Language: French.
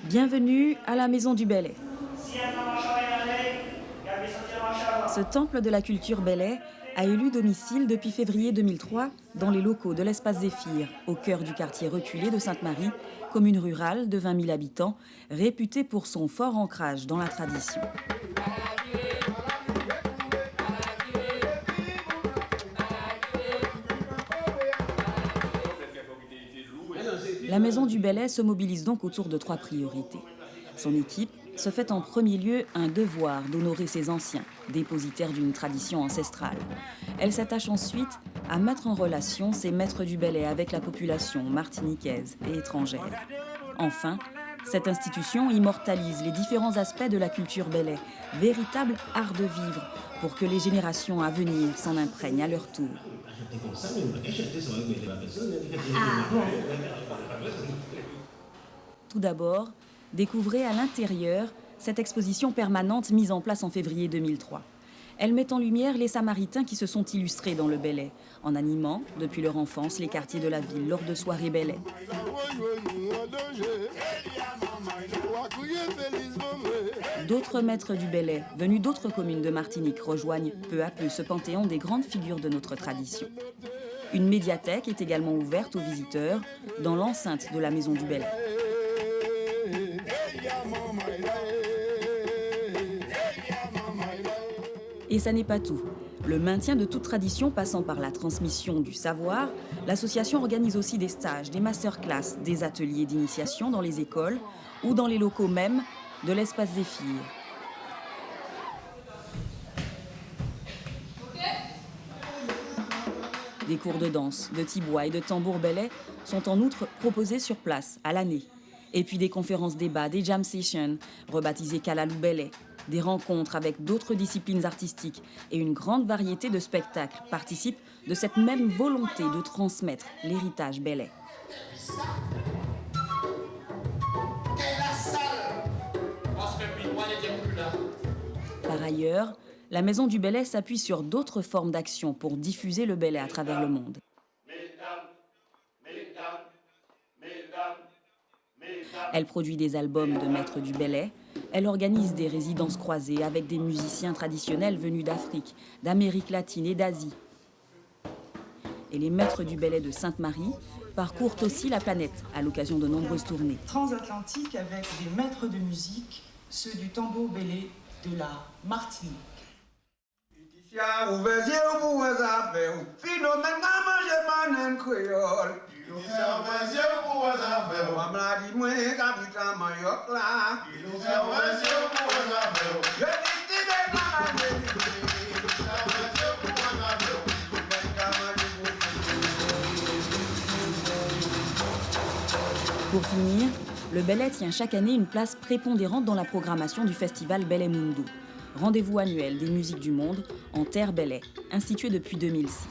Bienvenue à la Maison du Belay. Ce temple de la culture Belay a élu domicile depuis février 2003 dans les locaux de l'Espace Zéphyr, au cœur du quartier reculé de Sainte-Marie, commune rurale de 20 000 habitants, réputée pour son fort ancrage dans la tradition. La Maison du Belay se mobilise donc autour de 3 priorités. Son équipe se fait en premier lieu un devoir d'honorer ses anciens, dépositaires d'une tradition ancestrale. Elle s'attache ensuite à mettre en relation ses maîtres du Belay avec la population martiniquaise et étrangère. Enfin, cette institution immortalise les différents aspects de la culture Belay, véritable art de vivre, pour que les générations à venir s'en imprègnent à leur tour. Tout d'abord, découvrez à l'intérieur cette exposition permanente mise en place en février 2003. Elle met en lumière les Samaritains qui se sont illustrés dans le Belay, en animant, depuis leur enfance, les quartiers de la ville lors de soirées Belay. D'autres maîtres du Belay, venus d'autres communes de Martinique, rejoignent peu à peu ce panthéon des grandes figures de notre tradition. Une médiathèque est également ouverte aux visiteurs dans l'enceinte de la Maison du Belay. Et ça n'est pas tout. Le maintien de toute tradition passant par la transmission du savoir, l'association organise aussi des stages, des masterclass, des ateliers d'initiation dans les écoles ou dans les locaux même de l'Espace Zéphyr. Des cours de danse, de tibois et de tambour Belay sont en outre proposés sur place à l'année. Et puis des conférences débats, des jam sessions, rebaptisées Kalalou Belay, des rencontres avec d'autres disciplines artistiques et une grande variété de spectacles participent de cette même volonté de transmettre l'héritage Belay. Par ailleurs, la Maison du Belay s'appuie sur d'autres formes d'action pour diffuser le Belay à travers le monde. Elle produit des albums de maîtres du Belay. Elle organise des résidences croisées avec des musiciens traditionnels venus d'Afrique, d'Amérique latine et d'Asie. Et les maîtres du Belay de Sainte-Marie parcourent aussi la planète à l'occasion de nombreuses tournées. Transatlantique avec des maîtres de musique, ceux du tambour Belay de la Martinique. Pour finir, le Belay tient chaque année une place prépondérante dans la programmation du festival Belay Mundo, rendez-vous annuel des musiques du monde en terre Belay, institué depuis 2006.